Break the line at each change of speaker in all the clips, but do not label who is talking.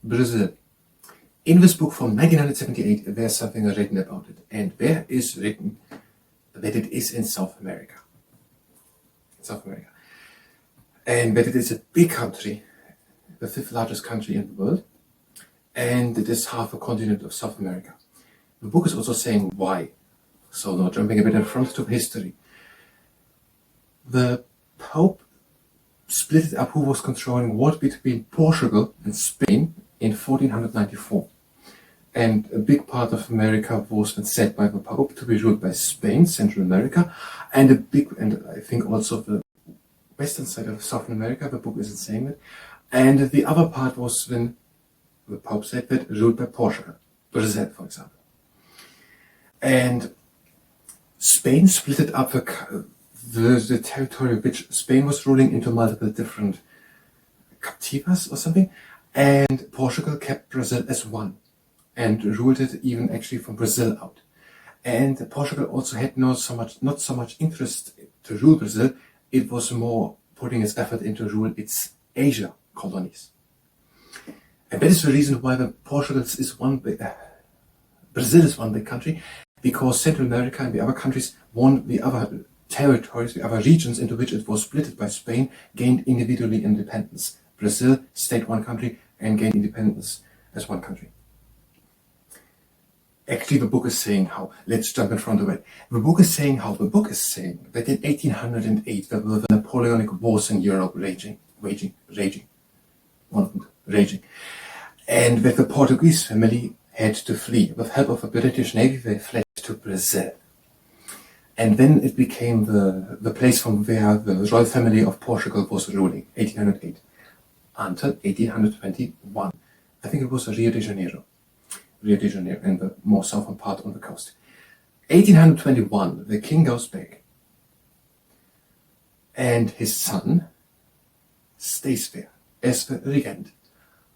Brazil. In this book from 1978, there's something written about it, and there is written that it is in South America. And that it is a big country, the 5th largest country in the world, and it is half a continent of South America. The book is also saying why. So now jumping a bit in front to history. The Pope split it up who was controlling what between Portugal and Spain in 1494. And a big part of America was then set by the Pope to be ruled by Spain, Central America, and I think also the western side of South America, the book isn't saying it, and the other part was then, the Pope said that, ruled by Portugal, Brazil, for example. And Spain split up the territory which Spain was ruling into multiple different captivas or something, and Portugal kept Brazil as one and ruled it even actually from Brazil out. And Portugal also had not so much interest to rule Brazil. It was more putting its effort into rule its Asia colonies. And that is the reason why Brazil is one big country, because Central America and the other countries won the other territories, the other regions into which it was split by Spain, gained individually independence. Brazil stayed one country and gained independence as one country. Actually, the book is saying how. Let's jump in front of it. The book is saying that in 1808 there were the Napoleonic Wars in Europe raging, and that the Portuguese family had to flee. With help of the British Navy, they fled to Brazil. And then it became the place from where the royal family of Portugal was ruling, 1808, until 1821. I think it was Rio de Janeiro in the more southern part on the coast. 1821, the king goes back, and his son stays there as the regent.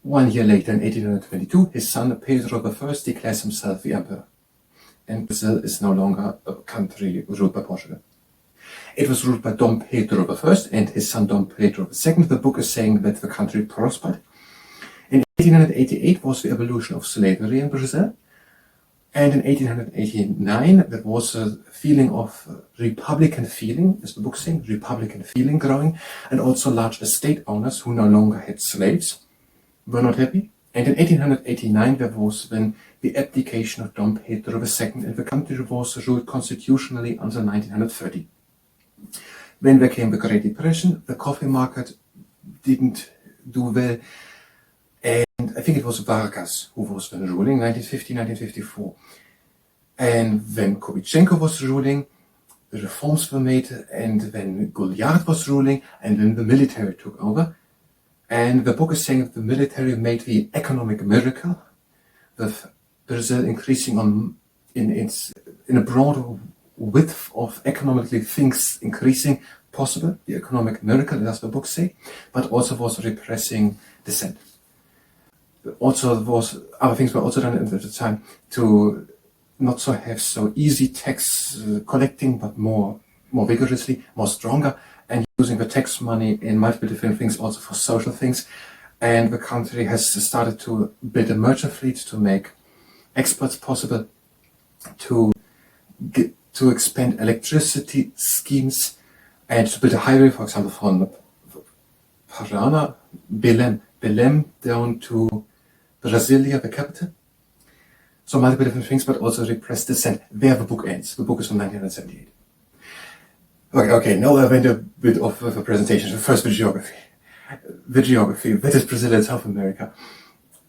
1 year later, in 1822, his son Pedro I declares himself the emperor, and Brazil is no longer a country ruled by Portugal. It was ruled by Dom Pedro I and his son Dom Pedro II. The book is saying that the country prospered. In 1888 was the abolition of slavery in Brazil, and in 1889 there was a feeling of republican feeling, as the book saying, republican feeling growing, and also large estate owners who no longer had slaves were not happy. And in 1889 there was then the abdication of Dom Pedro II, and the country was ruled constitutionally until 1930. When there came the Great Depression, the coffee market didn't do well, and I think it was Vargas who was then ruling, 1950, 1954. And when Kubitschenko was ruling, the reforms were made, and then Gouliard was ruling, and then the military took over. And the book is saying that the military made the economic miracle, with Brazil increasing in a broad width of economically things increasing possible, the economic miracle, as the book say, but also was repressing dissent. Also, other things were also done at the time to not so have so easy tax collecting, but more vigorously, more stronger, and using the tax money in multiple different things, also for social things. And the country has started to build a merchant fleet to make exports possible, to expand electricity schemes, and to build a highway, for example, from Parana, Belém down to Brasilia, the capital. So multiple different things, but also repressed dissent. There the book ends. The book is from 1978. Okay, now I went a bit off of a presentation. So first, the geography. That is Brazil and South America.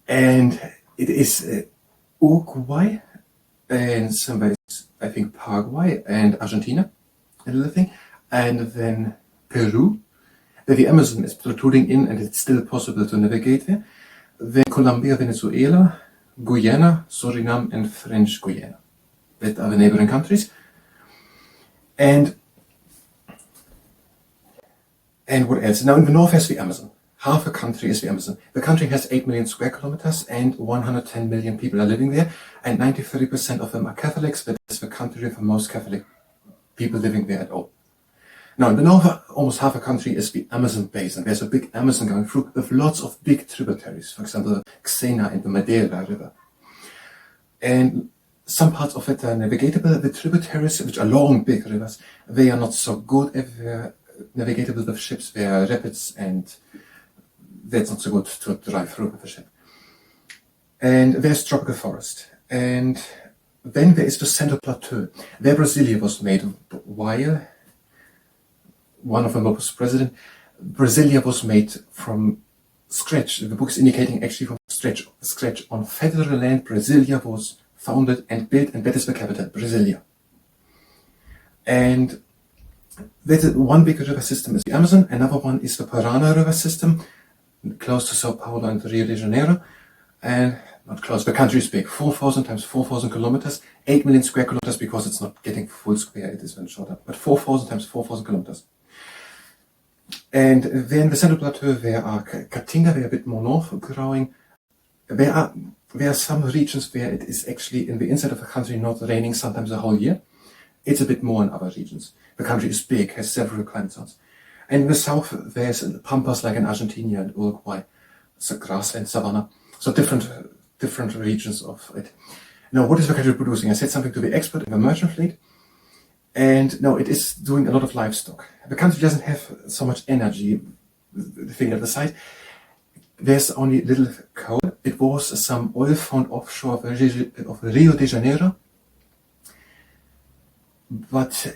And it is Uruguay, and some ways, I think, Paraguay and Argentina, a little thing. And then Peru, where the Amazon is protruding in, and it's still possible to navigate there. Then Colombia, Venezuela, Guyana, Suriname, and French Guiana. That are the neighboring countries. And what else? Now in the north has the Amazon. Half a country is the Amazon. The country has 8 million square kilometers and 110 million people are living there, and 93% of them are Catholics. That is the country with the most Catholic people living there at all. Now, in the north, almost half a country is the Amazon basin. There's a big Amazon going through with lots of big tributaries, for example, the Xena and the Madeira River. And some parts of it are navigatable. The tributaries, which are long, big rivers, they are not so good if they're navigatable with ships. They are rapids, and that's not so good to drive through with a ship. And there's tropical forest. And then there is the Central Plateau, where Brasilia was made while one of them was president. Brasilia was made from scratch. The book is indicating actually from scratch on federal land. Brasilia was founded and built, and that is the capital, Brasilia. And that is one big river system is the Amazon. Another one is the Parana river system, close to Sao Paulo and Rio de Janeiro. And not close, the country is big, 4,000 times 4,000 kilometers, 8 million square kilometers, because it's not getting full square, it is then shorter, but 4,000 times 4,000 kilometers. And then the Central Plateau, there are Caatinga, they are a bit more north growing. There are some regions where it is actually in the inside of the country not raining sometimes the whole year. It's a bit more in other regions. The country is big, has several climate zones. And in the south, there's pampas like in Argentina and Uruguay. It's a grassland, savanna. So different regions of it. Now, what is the country producing? I said something to the expert in the merchant fleet. And now it is doing a lot of livestock. The country doesn't have so much energy, the thing at the side. There's only little coal. It was some oil found offshore of Rio de Janeiro. But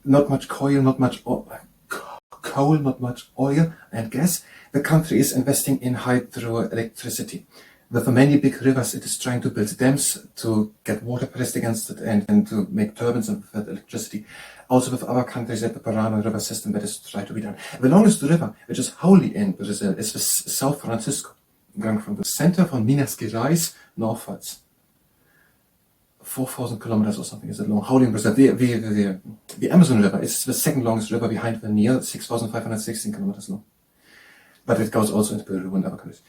not much coal, not much oil and gas. The country is investing in hydroelectricity. With the many big rivers, it is trying to build dams to get water pressed against it and to make turbines and with electricity. Also with other countries at the Parana river system, that is trying to be done. The longest river, which is wholly in Brazil, is the South Francisco, going from the center from Minas Gerais northwards. 4,000 kilometers or something is it long, wholly in Brazil. The Amazon River is the second longest river behind the Nile, 6,516 kilometers long. But it goes also into Peru and other countries.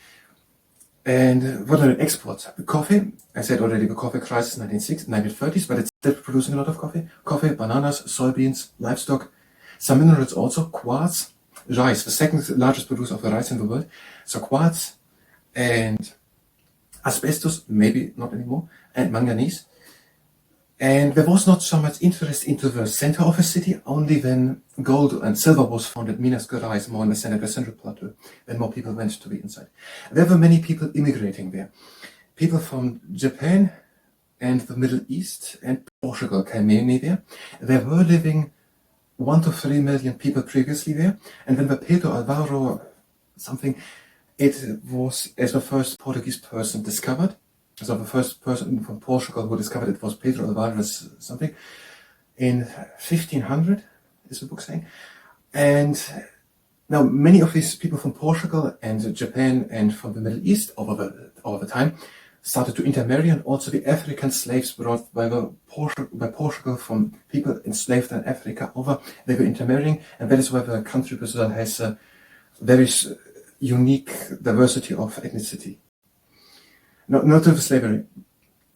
And what are the exports? Coffee. I said already the coffee crisis in 1930s, but it's still producing a lot of coffee. Coffee, bananas, soybeans, livestock. Some minerals also, quartz, rice, the second largest producer of rice in the world. So quartz and asbestos, maybe not anymore, and manganese. And there was not so much interest into the center of the city, only when gold and silver was found at Minas Gerais, more in the center of the Central Plateau, when more people went to the inside. There were many people immigrating there. People from Japan and the Middle East and Portugal came mainly there. There were living 1 to 3 million people previously there. And when the Pedro Alvaro something, it was as the first Portuguese person discovered. So the first person from Portugal who discovered it was Pedro Alvarez something in 1500, is the book saying. And now many of these people from Portugal and Japan and from the Middle East over the time started to intermarry, and also the African slaves brought by Portugal from people enslaved in Africa over, they were intermarrying, and that is why the country Brazil has a very unique diversity of ethnicity. Not of slavery.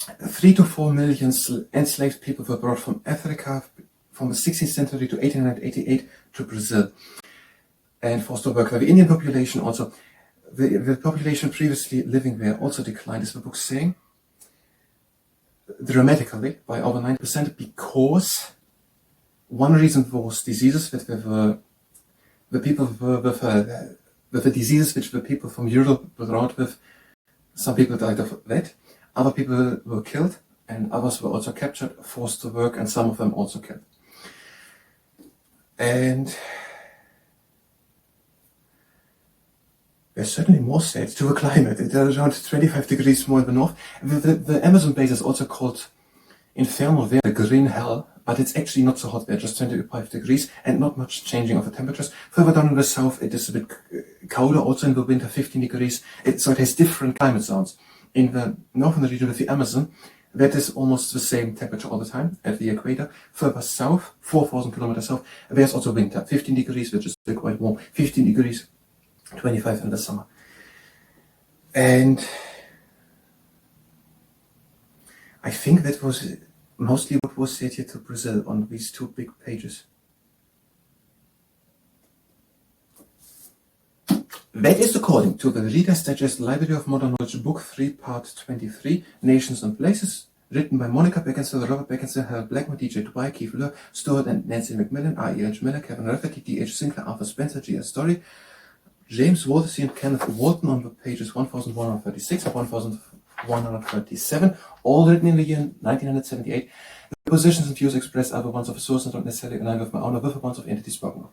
3 to 4 million enslaved people were brought from Africa from the 16th century to 1888 to Brazil and forced to work there. The Indian population also, the population previously living there also declined, is the book saying, dramatically by over 9%, because one reason was diseases that the people were with the diseases which the people from Europe were brought with. Some people died of that, other people were killed, and others were also captured, forced to work, and some of them also killed. And there's certainly more shades to the climate. It is around 25 degrees more in the north. The Amazon basin is also called Inferno there, the green hell, but it's actually not so hot there, just 25 degrees, and not much changing of the temperatures. Further down in the south, it is a bit colder, also in the winter, 15 degrees. So it has different climate zones. In the northern region with the Amazon, that is almost the same temperature all the time at the equator. Further south, 4,000 kilometers south, there's also winter, 15 degrees, which is still quite warm, 15 degrees, 25 in the summer. And I think that was mostly what was said here to Brazil on these 2 big pages. That is according to the Reader's Digest Library of Modern Knowledge, Book 3, Part 23, Nations and Places, written by Monica Beckinsale, Robert Beckinsale, Harold Blackman, VZYQTYKI, Fleur, Stewart and Nancy McMillan, R.E.H. Miller, Kevin Rafferty, D.H. Sinclair, Arthur Spencer, G.S. Story, James Waltersey and Kenneth Walton on the pages 1136 and 1137, all written in the year 1978. The positions and views expressed are the ones of a source and don't necessarily align with my own or with the ones of entities spoken of.